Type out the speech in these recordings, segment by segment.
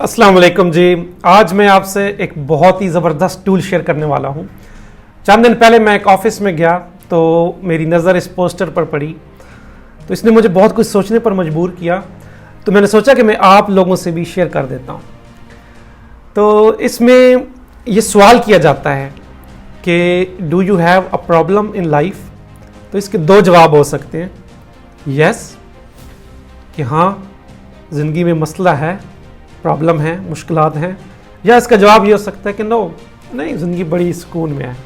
अस्सलाम वालेकुम जी। आज मैं आपसे एक बहुत ही ज़बरदस्त टूल शेयर करने वाला हूँ। चंद दिन पहले मैं एक ऑफ़िस में गया तो मेरी नज़र इस पोस्टर पर पड़ी, तो इसने मुझे बहुत कुछ सोचने पर मजबूर किया। तो मैंने सोचा कि मैं आप लोगों से भी शेयर कर देता हूँ। तो इसमें ये सवाल किया जाता है कि do you have a problem in life. तो इसके दो जवाब हो सकते हैं, यस कि हाँ ज़िंदगी में मसला है, प्रॉब्लम है, मुश्किलात हैं, या इसका जवाब ये हो सकता है कि नो, नहीं ज़िंदगी बड़ी सुकून में है।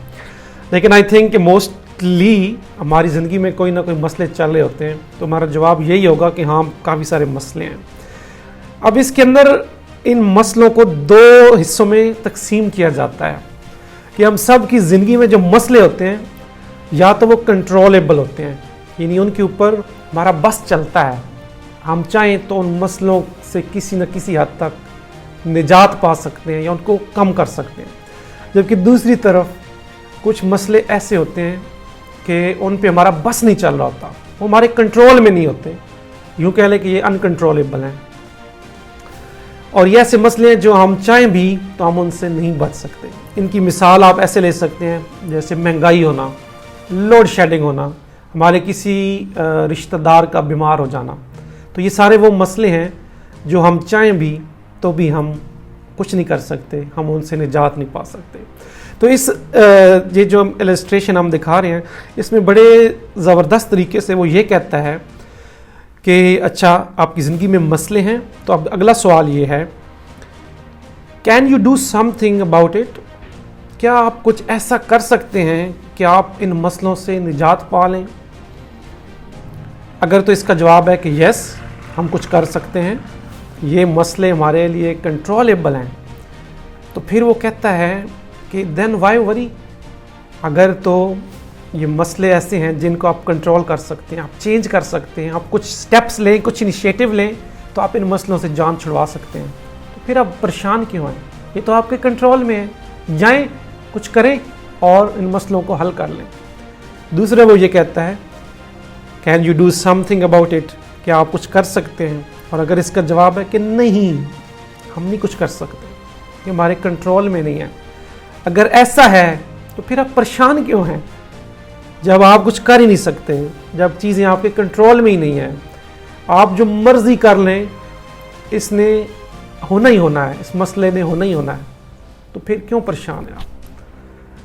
लेकिन आई थिंक कि मोस्टली हमारी ज़िंदगी में कोई ना कोई मसले चल रहे होते हैं, तो हमारा जवाब यही होगा कि हाँ काफ़ी सारे मसले हैं। अब इसके अंदर इन मसलों को दो हिस्सों में तकसीम किया जाता है कि हम सब की ज़िंदगी में जो मसले होते हैं या तो वो कंट्रोलेबल होते हैं, यानी उनके ऊपर हमारा बस चलता है, हम चाहें तो उन मसलों से किसी न किसी हद तक निजात पा सकते हैं या उनको कम कर सकते हैं। जबकि दूसरी तरफ कुछ मसले ऐसे होते हैं कि उन पे हमारा बस नहीं चल रहा होता, वो हमारे कंट्रोल में नहीं होते, यूँ कह लें कि ये अनकंट्रोलेबल हैं। और ये ऐसे मसले हैं जो हम चाहें भी तो हम उनसे नहीं बच सकते। इनकी मिसाल आप ऐसे ले सकते हैं जैसे महंगाई होना, लोड शेडिंग होना, हमारे किसी रिश्तेदार का बीमार हो जाना। तो ये सारे वो मसले हैं जो हम चाहें भी तो भी हम कुछ नहीं कर सकते, हम उनसे निजात नहीं पा सकते। तो इस ये जो इलस्ट्रेशन हम दिखा रहे हैं इसमें बड़े ज़बरदस्त तरीके से वो ये कहता है कि अच्छा आपकी ज़िंदगी में मसले हैं, तो अब अगला सवाल ये है, can you do something about it. क्या आप कुछ ऐसा कर सकते हैं कि आप इन मसलों से निजात पा लें। अगर तो इसका जवाब है कि यस हम कुछ कर सकते हैं, ये मसले हमारे लिए कंट्रोलेबल हैं, तो फिर वो कहता है कि देन वाई वरी। अगर तो ये मसले ऐसे हैं जिनको आप कंट्रोल कर सकते हैं, आप चेंज कर सकते हैं, आप कुछ स्टेप्स लें, कुछ इनिशिएटिव लें, तो आप इन मसलों से जान छुड़वा सकते हैं, तो फिर आप परेशान क्यों हैं। ये तो आपके कंट्रोल में है, जाएं कुछ करें और इन मसलों को हल कर लें। दूसरा वो ये कहता है can you do something about it, क्या आप कुछ कर सकते हैं। और अगर इसका जवाब है कि नहीं हम नहीं कुछ कर सकते, ये हमारे कंट्रोल में नहीं है, अगर ऐसा है तो फिर आप परेशान क्यों हैं जब आप कुछ कर ही नहीं सकते, जब चीज़ें आपके कंट्रोल में ही नहीं हैं। आप जो मर्जी कर लें इसने होना ही होना है, इस मसले ने होना ही होना है, तो फिर क्यों परेशान है आप।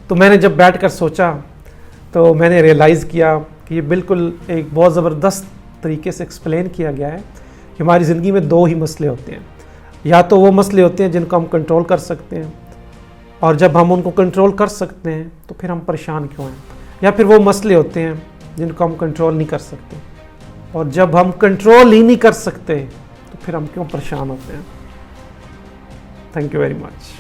तो मैंने जब बैठ कर सोचा तो मैंने रियलाइज़ किया कि ये बिल्कुल एक बहुत ज़बरदस्त तरीके से एक्सप्लेन किया गया है कि हमारी ज़िंदगी में दो ही मसले होते हैं, या तो वो मसले होते हैं जिनको हम कंट्रोल कर सकते हैं, और जब हम उनको कंट्रोल कर सकते हैं तो फिर हम परेशान क्यों हैं, या फिर वो मसले होते हैं जिनको हम कंट्रोल नहीं कर सकते, और जब हम कंट्रोल ही नहीं कर सकते तो फिर हम क्यों परेशान होते हैं। Thank you very much.